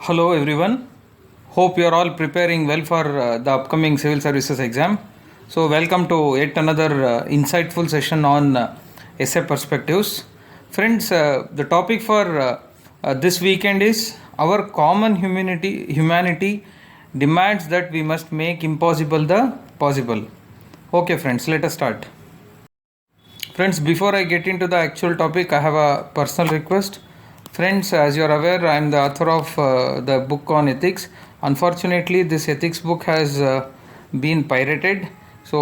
Hello everyone. Hope you are all preparing well for the upcoming civil services exam. So welcome to yet another insightful session on essay perspectives. Friends, the topic for this weekend is our common humanity demands that we must make impossible the possible. Okay friends, let us start. Friends, before I get into the actual topic, I have a personal request. Friends, as you are aware, I am the author of the book on ethics. Unfortunately, this ethics book has been pirated. So,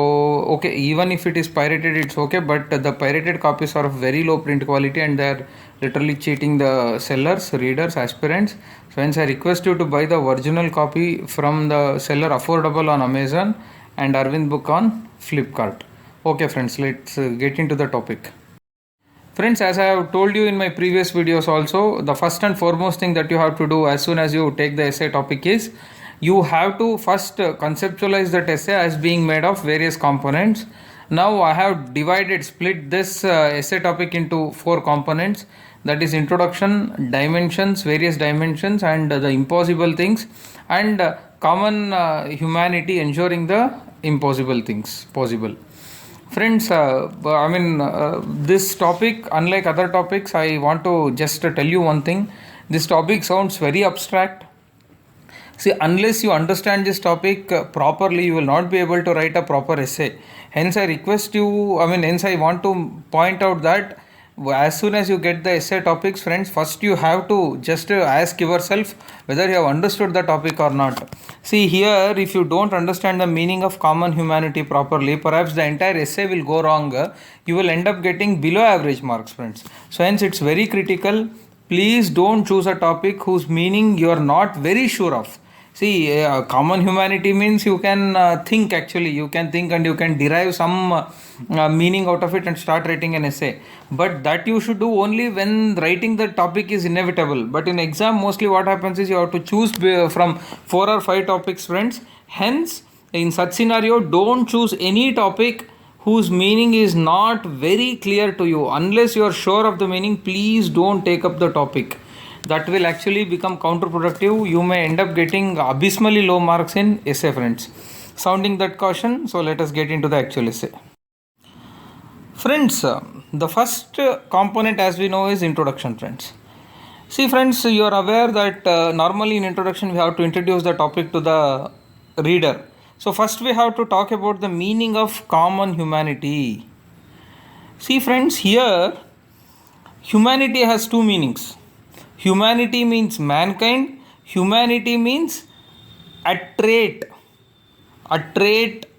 okay, even if it is pirated, it's okay, but the pirated copies are of very low print quality and they are literally cheating the sellers, readers, aspirants. So, hence, I request you to buy the original copy from the seller affordable on Amazon and Arvind Book on Flipkart. Okay friends, let's get into the topic. Friends, as I have told you in my previous videos also, the first and foremost thing that you have to do as soon as you take the essay topic is you have to first conceptualize that essay as being made of various components. Now I have split this essay topic into four components, that is introduction, dimensions, various dimensions, and the impossible things, and common humanity ensuring the impossible things possible. Friends, this topic, unlike other topics, I want to just tell you one thing. This topic sounds very abstract. See, unless you understand this topic properly, you will not be able to write a proper essay. Hence, I want to point out that as soon as you get the essay topics, friends, first you have to just ask yourself whether you have understood the topic or not. See, here, if you don't understand the meaning of common humanity properly, perhaps the entire essay will go wrong. You will end up getting below average marks, friends. So, hence, it's very critical. Please don't choose a topic whose meaning you are not very sure of. See, common humanity means you can think actually, you can think and you can derive some meaning out of it and start writing an essay. But that you should do only when writing the topic is inevitable. But in exam, mostly what happens is you have to choose from 4 or 5 topics, friends. Hence, in such scenario, don't choose any topic whose meaning is not very clear to you. Unless you are sure of the meaning, please don't take up the topic. That will actually become counterproductive. You may end up getting abysmally low marks in essay, friends. Sounding that caution, so let us get into the actual essay. Friends, the first component, as we know, is introduction, friends. See, friends, you are aware that normally in introduction we have to introduce the topic to the reader. So first we have to talk about the meaning of common humanity. See, friends, here humanity has two meanings. Humanity means mankind. Humanity means a trait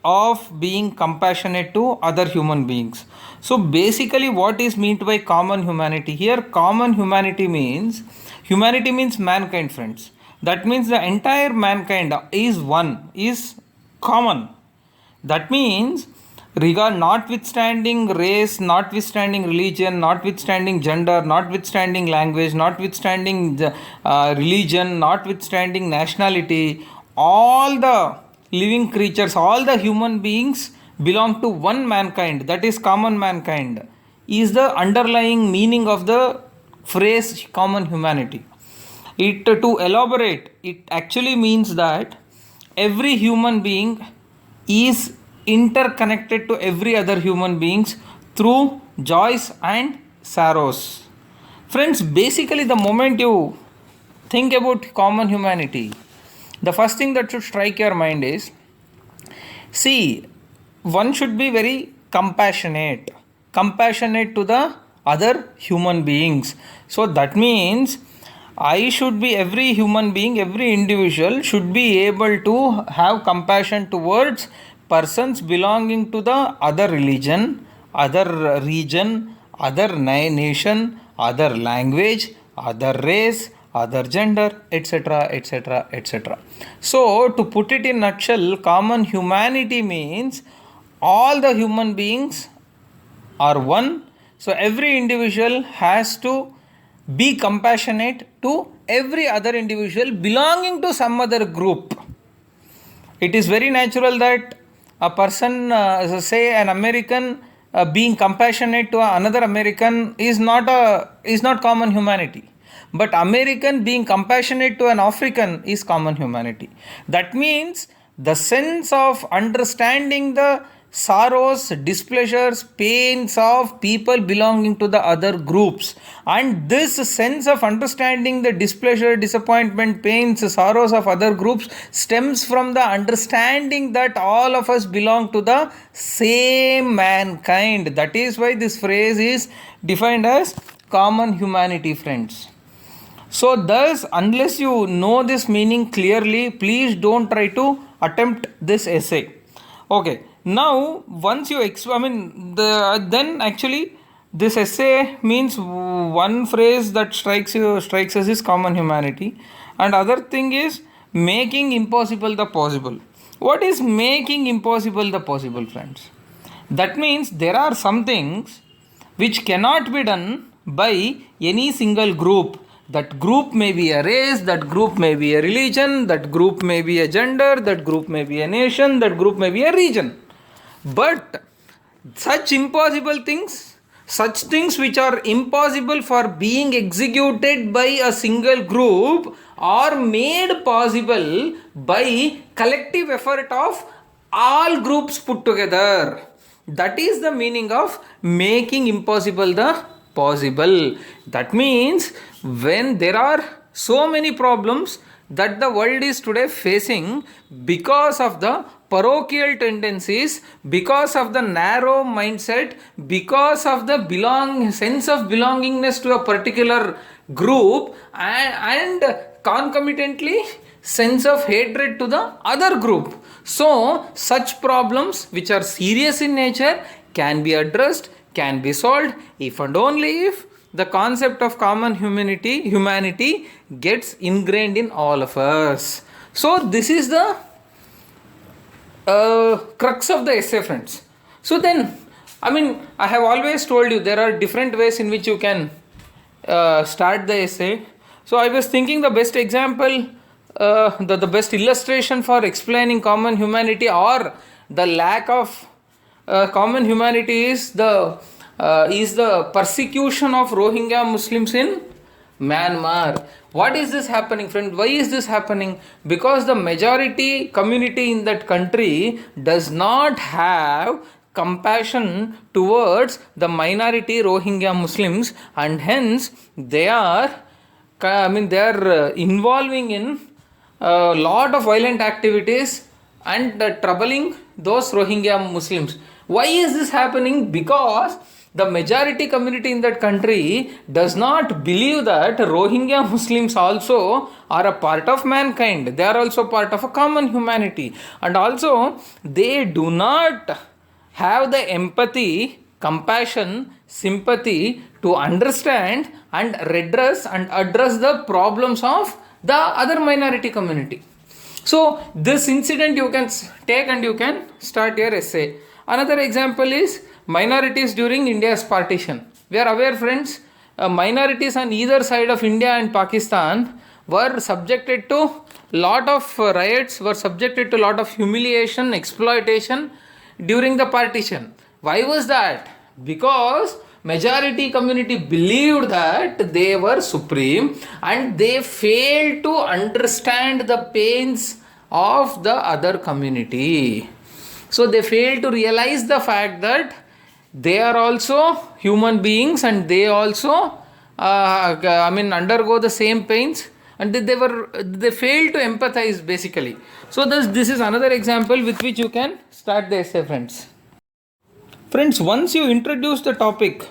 of being compassionate to other human beings. So basically what is meant by common humanity? Here common humanity means mankind, friends. That means the entire mankind is one, is common. That means notwithstanding race, notwithstanding religion, notwithstanding gender, notwithstanding language, notwithstanding religion, notwithstanding nationality, all the living creatures, all the human beings belong to one mankind, that is common mankind, is the underlying meaning of the phrase common humanity. It, to elaborate, it actually means that every human being is interconnected to every other human beings through joys and sorrows. Friends, basically the moment you think about common humanity, the first thing that should strike your mind is, see, one should be very compassionate to the other human beings. So that means every human being, every individual should be able to have compassion towards persons belonging to the other religion, other region, other nation, other language, other race, other gender, etc., etc., etc. So, to put it in a nutshell, common humanity means all the human beings are one. So, every individual has to be compassionate to every other individual belonging to some other group. It is very natural that a person, say an American, being compassionate to another American is not common humanity. but American being compassionate to an African is common humanity. That means the sense of understanding the sorrows, displeasures, pains of people belonging to the other groups, and this sense of understanding the displeasure, disappointment, pains, sorrows of other groups stems from the understanding that all of us belong to the same mankind. That is why this phrase is defined as common humanity, friends. So, thus, unless you know this meaning clearly, please don't try to attempt this essay. Okay, now once you then actually this essay means one phrase that strikes us is common humanity, and other thing is making impossible the possible. What is making impossible the possible, friends? That means there are some things which cannot be done by any single group. That group may be a race, that group may be a religion, that group may be a gender, that group may be a nation, that group may be a region. But such impossible things, such things which are impossible for being executed by a single group, are made possible by collective effort of all groups put together. That is the meaning of making impossible the possible. That means when there are so many problems that the world is today facing because of the parochial tendencies, because of the narrow mindset, because of the sense of belongingness to a particular group, and concomitantly sense of hatred to the other group. So such problems which are serious in nature can be addressed, can be solved if and only if the concept of common humanity gets ingrained in all of us. So this is the crux of the essay, friends. So then, I have always told you there are different ways in which you can start the essay. So I was thinking the best example, the best illustration for explaining common humanity or the lack of common humanity is the persecution of Rohingya Muslims in Myanmar. What is this happening, friend? Why is this happening? Because the majority community in that country does not have compassion towards the minority Rohingya Muslims, and hence they are involving in a lot of violent activities and troubling those Rohingya Muslims. Why is this happening? Because the majority community in that country does not believe that Rohingya Muslims also are a part of mankind. They are also part of a common humanity. And also, they do not have the empathy, compassion, sympathy to understand and redress and address the problems of the other minority community. So, this incident you can take and you can start your essay. Another example is minorities during India's partition. We are aware, friends, minorities on either side of India and Pakistan were subjected to lot of riots, were subjected to lot of humiliation, exploitation during the partition. Why was that? Because majority community believed that they were supreme and they failed to understand the pains of the other community. So they fail to realize the fact that they are also human beings and they also undergo the same pains, and they fail to empathize basically. So this is another example with which you can start the essay, friends. Friends, once you introduce the topic,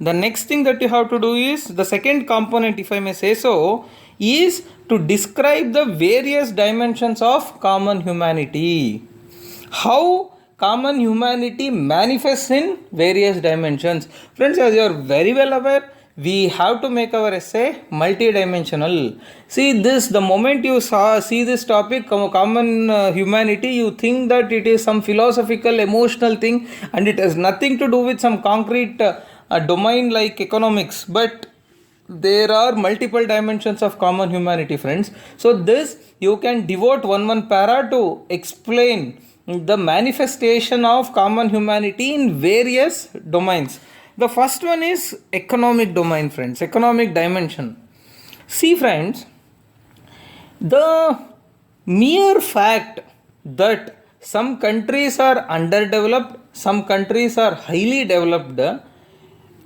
the next thing that you have to do is the second component, if I may say so, is to describe the various dimensions of common humanity. How common humanity manifests in various dimensions. Friends, as you are very well aware, we have to make our essay multidimensional. See this, the moment you see this topic, common humanity, you think that it is some philosophical, emotional thing and it has nothing to do with some concrete domain like economics. But there are multiple dimensions of common humanity, friends. So this you can devote one para to explain the manifestation of common humanity in various domains. The first one is economic domain, friends, economic dimension. See, friends, the mere fact that some countries are underdeveloped, some countries are highly developed,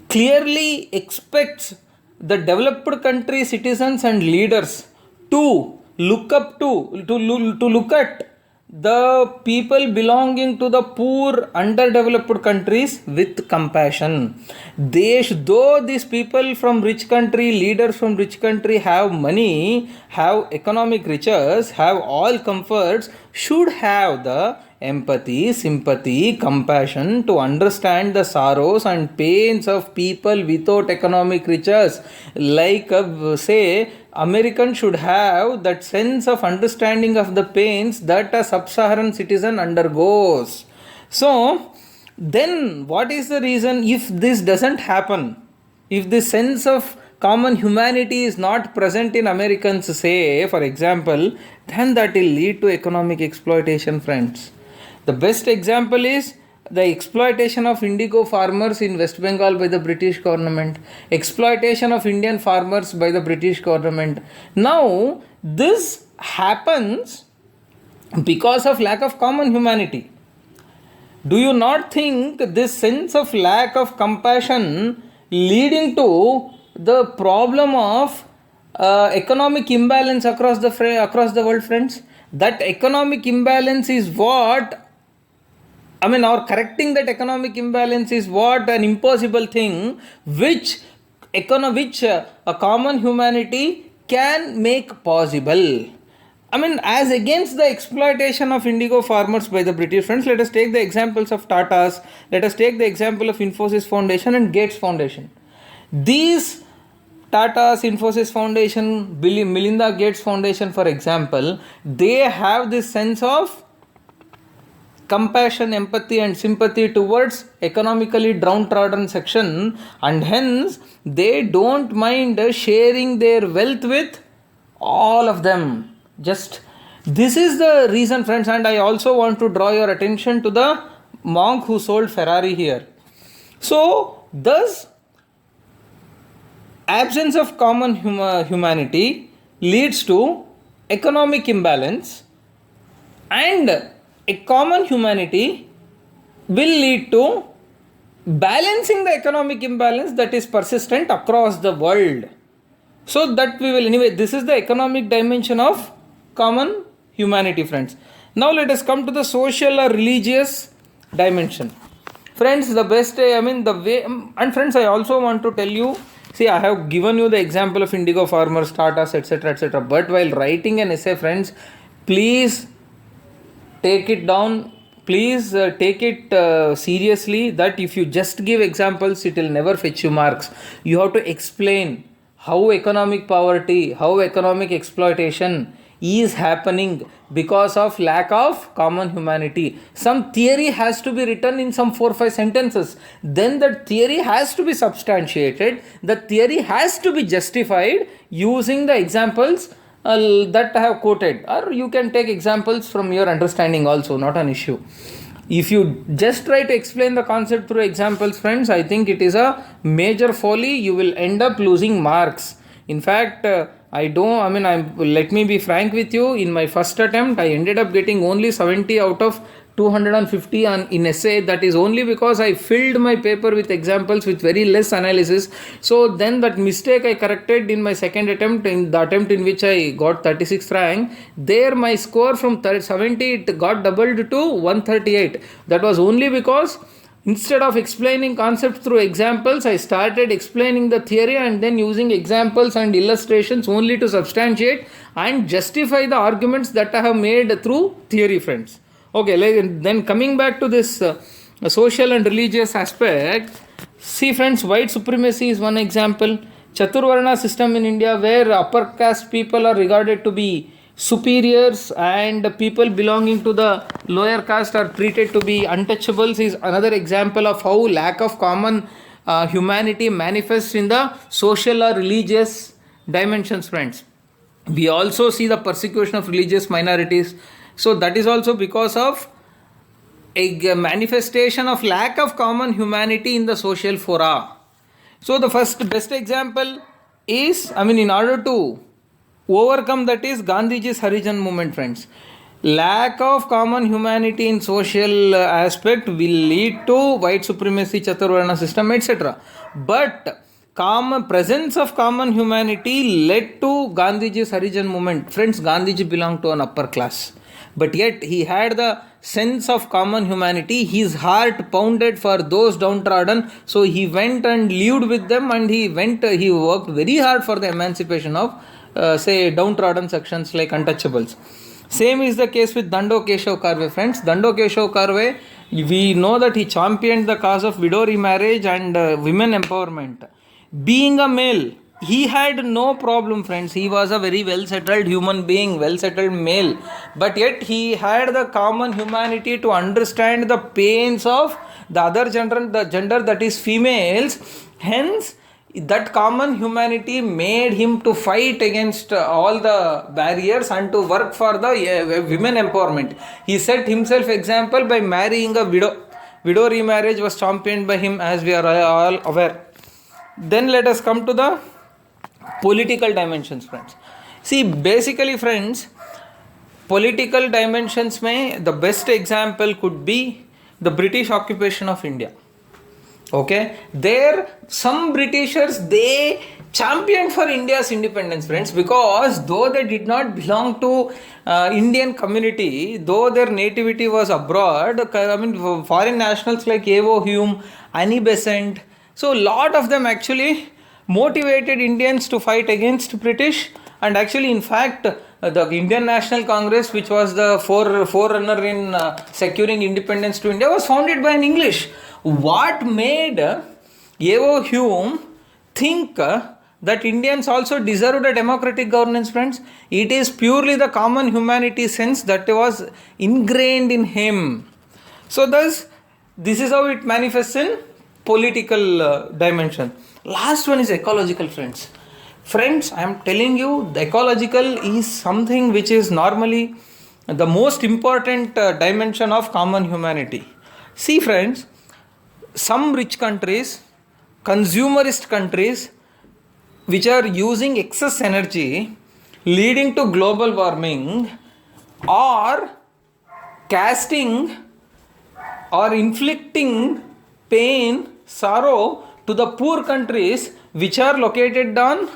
clearly expects the developed country citizens and leaders to look up to look at the people belonging to the poor underdeveloped countries with compassion. Though these people from rich country, leaders from rich country have money, have economic riches, have all comforts, should have the empathy, sympathy, compassion to understand the sorrows and pains of people without economic riches. Like, say, American should have that sense of understanding of the pains that a sub-Saharan citizen undergoes. So, then what is the reason if this doesn't happen? If this sense of common humanity is not present in Americans, say, for example, then that will lead to economic exploitation, friends. The best example is the exploitation of indigo farmers in West Bengal by the British government, exploitation of Indian farmers by the British government. Now, this happens because of lack of common humanity. Do you not think this sense of lack of compassion leading to the problem of economic imbalance across the world, friends? That economic imbalance is what or correcting that economic imbalance is what an impossible thing which a common humanity can make possible. As against the exploitation of indigo farmers by the British, friends, let us take the examples of Tata's, let us take the example of Infosys Foundation and Gates Foundation. These Tata's, Infosys Foundation, Melinda Gates Foundation, for example, they have this sense of compassion, empathy and sympathy towards economically downtrodden section, and hence they don't mind sharing their wealth with all of them. Just this is the reason, friends, and I also want to draw your attention to the monk who sold Ferrari here. So, thus, absence of common humanity leads to economic imbalance, and a common humanity will lead to balancing the economic imbalance that is persistent across the world. So that we will anyway, this is the economic dimension of common humanity, friends. Now let us come to the social or religious dimension. Friends, the best, the way, and friends, I also want to tell you, see, I have given you the example of indigo farmers, Tatas, etc., but while writing an essay, friends, please take it down, please take it seriously, that if you just give examples, it will never fetch you marks. You have to explain how economic poverty, how economic exploitation is happening because of lack of common humanity. Some theory has to be written in some 4-5 sentences. Then that theory has to be substantiated. The theory has to be justified using the examples that I have quoted, or you can take examples from your understanding also, not an issue. If you just try to explain the concept through examples, friends, I think it is a major folly. You will end up losing marks. In fact, let me be frank with you. In my first attempt, I ended up getting only 70 out of 250 in essay. That is only because I filled my paper with examples with very less analysis. So then that mistake I corrected in my second attempt, in the attempt in which I got 36th rank. There my score from 70, it got doubled to 138. That was only because instead of explaining concepts through examples, I started explaining the theory and then using examples and illustrations only to substantiate and justify the arguments that I have made through theory, friends. Okay, then coming back to this social and religious aspect, see, friends, white supremacy is one example. Chaturvarna system in India, where upper caste people are regarded to be superiors and people belonging to the lower caste are treated to be untouchables, is another example of how lack of common humanity manifests in the social or religious dimensions, friends. We also see the persecution of religious minorities. So that is also because of a manifestation of lack of common humanity in the social fora. So the first best example is, I mean, in order to overcome that is Gandhiji's Harijan movement, friends. Lack of common humanity in social aspect will lead to white supremacy, Chaturvarna system, etc. But presence of common humanity led to Gandhiji's Harijan movement. Friends, Gandhiji belonged to an upper class, but yet he had the sense of common humanity. His heart pounded for those downtrodden, so he went and lived with them, and he worked very hard for the emancipation of say downtrodden sections like untouchables. Same is the case with Dando Keshav Karve, friends. Dando Keshav Karve, we know that he championed the cause of widow remarriage and women empowerment. Being a male, he had no problem, friends. He was a very well settled human being, well settled male, but yet he had the common humanity to understand the pains of the other gender, the gender that is females. Hence, that common humanity made him to fight against all the barriers and to work for the women empowerment. He set himself example by marrying a widow. Widow remarriage was championed by him, as we are all aware. Then let us come to the political dimensions, friends. See, basically, friends, political dimensions में the best example could be the British occupation of India. Okay, there some Britishers, they championed for India's independence, friends, because though they did not belong to Indian community, though their nativity was abroad, I mean foreign nationals like Evo Hume, Annie Besant, so lot of them actually motivated Indians to fight against British. And actually, in fact, the Indian National Congress, which was the forerunner in securing independence to India, was founded by an English. What made Evo Hume think that Indians also deserved a democratic governance, friends? It is purely the common humanity sense that was ingrained in him. So thus, this is how it manifests in political dimension. Last one is ecological, friends. Friends, I am telling you, the ecological is something which is normally the most important dimension of common humanity. See, friends, some rich countries, consumerist countries, which are using excess energy, leading to global warming, or casting or inflicting pain, sorrow to the poor countries which are located on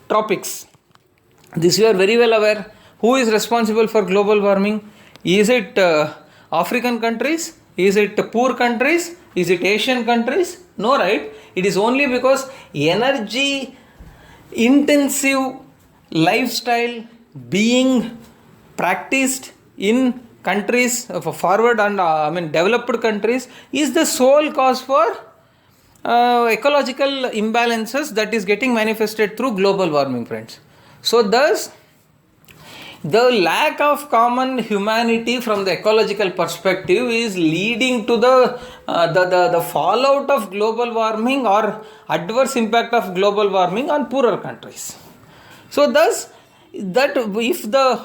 tropics. This you are very well aware. Who is responsible for global warming? Is it African countries? Is it poor countries? Is it Asian countries? No, right? It is only because energy intensive lifestyle being practiced in countries forward and developed countries is the sole cause for ecological imbalances that is getting manifested through global warming, friends. So thus, the lack of common humanity from the ecological perspective is leading to the fallout of global warming or adverse impact of global warming on poorer countries. So thus, that if the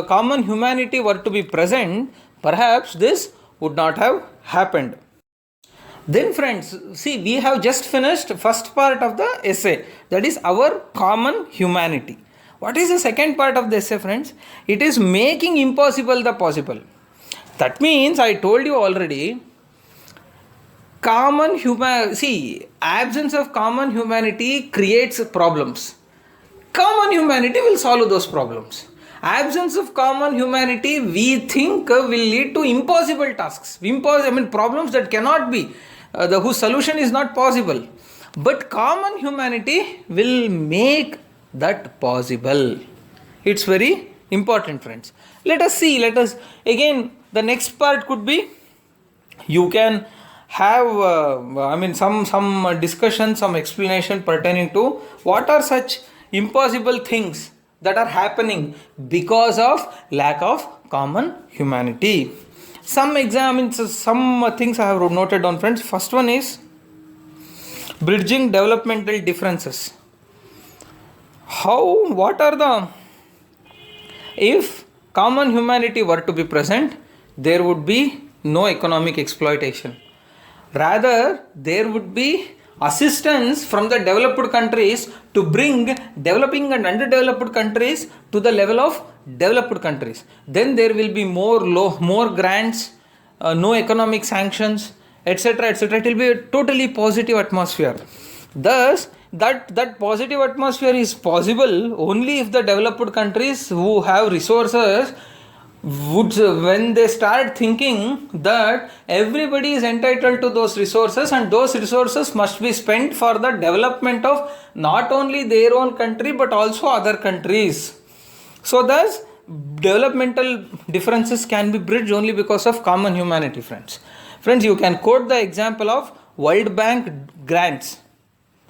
common humanity were to be present, perhaps this would not have happened. Then friends, see, we have just finished first part of the essay, that is our common humanity. What is the second part of the essay, friends? It is making impossible the possible. That means, I told you already, absence of common humanity creates problems. Common humanity will solve those problems. Absence of common humanity, we think, will lead to impossible tasks. Problems that cannot be, whose solution is not possible. But common humanity will make that possible. It's very important, friends. Let us again, the next part could be, you can have some discussion, some explanation pertaining to what are such impossible things that are happening because of lack of common humanity. Some things I have noted down, friends. First one is bridging developmental differences. If common humanity were to be present, there would be no economic exploitation. Rather, there would be assistance from the developed countries to bring developing and underdeveloped countries to the level of developed countries. Then there will be more grants, no economic sanctions, etc., etc. It will be a totally positive atmosphere. Thus, that positive atmosphere is possible only if the developed countries who have resources would, when they start thinking that everybody is entitled to those resources and those resources must be spent for the development of not only their own country but also other countries. So thus developmental differences can be bridged only because of common humanity, friends. Friends, you can quote the example of World Bank grants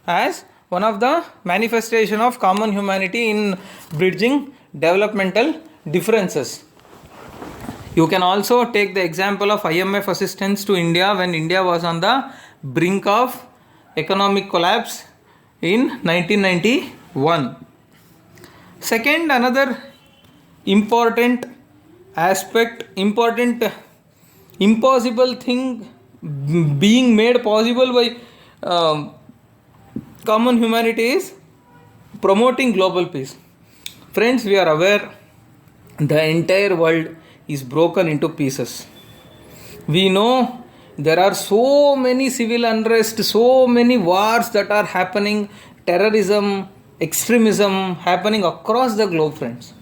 as one of the manifestation of common humanity in bridging developmental differences. You can also take the example of IMF assistance to India when India was on the brink of economic collapse in 1991. Second, another important aspect, impossible thing being made possible by common humanity is promoting global peace. Friends, we are aware the entire world is broken into pieces. We know there are so many civil unrest, so many wars that are happening, terrorism, extremism happening across the globe, friends.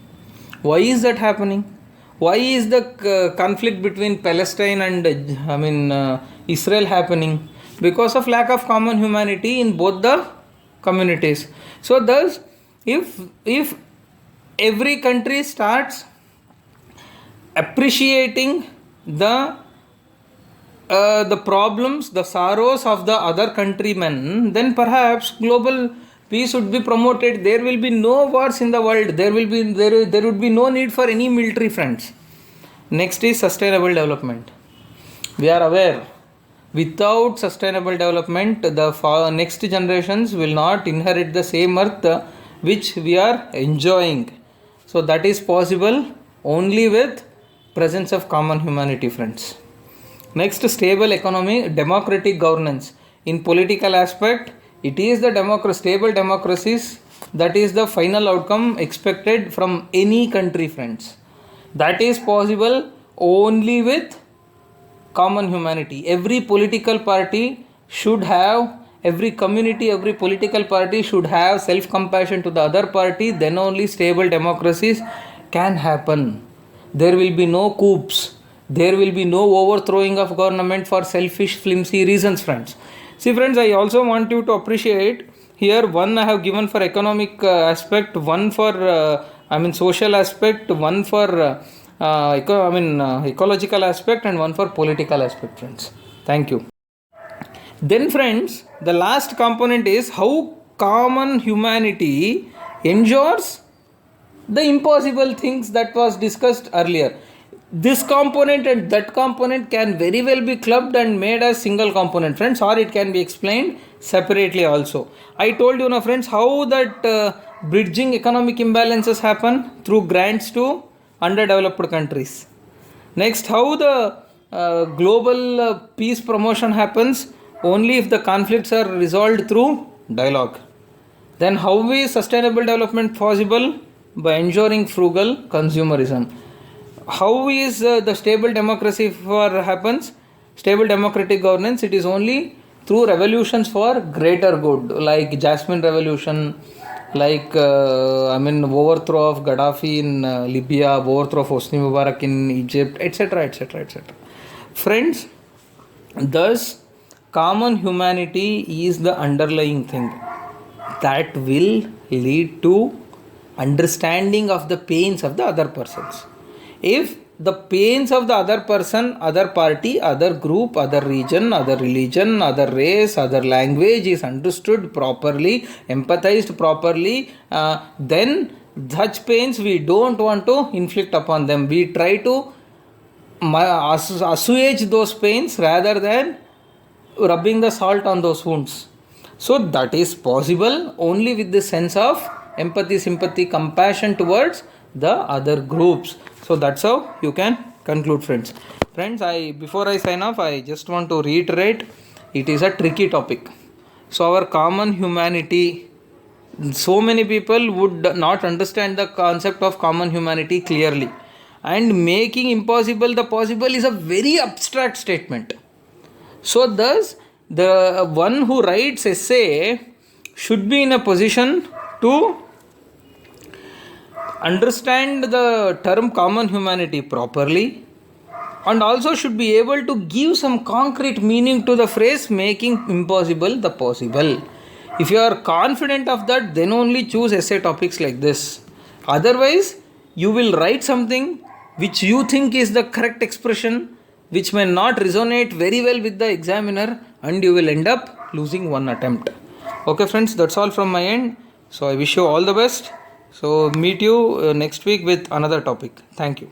Why is that happening? Why is the conflict between Palestine and Israel happening? Because of lack of common humanity in both the communities. So thus, if every country starts appreciating the problems, the sorrows of the other countrymen, then perhaps global peace would be promoted. There will be no wars in the world. There would be no need for any military, friends. Next is sustainable development. We are aware, without sustainable development, the next generations will not inherit the same earth which we are enjoying. So that is possible only with presence of common humanity, friends. Next, stable economy, democratic governance. In political aspect, it is the stable democracies that is the final outcome expected from any country, friends. That is possible only with common humanity. Every political party should have, every community, every political party should have self-compassion to the other party. Then only stable democracies can happen. There will be no coups. There will be no overthrowing of government for selfish, flimsy reasons, friends. See, friends, I also want you to appreciate here, one I have given for economic aspect, one for social aspect, one for ecological aspect, and one for political aspect, friends. Thank you. Then, friends, the last component is how common humanity ensures the impossible things that was discussed earlier. This component and that component can very well be clubbed and made as single component, friends, or it can be explained separately also. I told you, friends, how that bridging economic imbalances happen through grants to underdeveloped countries. Next, how the global peace promotion happens only if the conflicts are resolved through dialogue. Then how is sustainable development possible? By ensuring frugal consumerism. How is the stable democracy happens? Stable democratic governance, it is only through revolutions for greater good, like Jasmine Revolution, like overthrow of Gaddafi in Libya, overthrow of Hosni Mubarak in Egypt, etc., etc., etc. Friends, thus common humanity is the underlying thing that will lead to understanding of the pains of the other persons. If the pains of the other person, other party, other group, other region, other religion, other race, other language is understood properly, empathized properly, then such pains we don't want to inflict upon them. We try to assuage those pains rather than rubbing the salt on those wounds. So that is possible only with the sense of empathy, sympathy, compassion towards the other groups. So that's how you can conclude, friends. Friends, before I sign off, I just want to reiterate, it is a tricky topic. So our common humanity, so many people would not understand the concept of common humanity clearly, and making impossible the possible is a very abstract statement. So thus the one who writes essay should be in a position to understand the term common humanity properly, and also should be able to give some concrete meaning to the phrase making impossible the possible. If you are confident of that, then only choose essay topics like this. Otherwise, you will write something which you think is the correct expression, which may not resonate very well with the examiner, and you will end up losing one attempt. Okay, friends, that's all from my end. So I wish you all the best. So meet you next week with another topic. Thank you.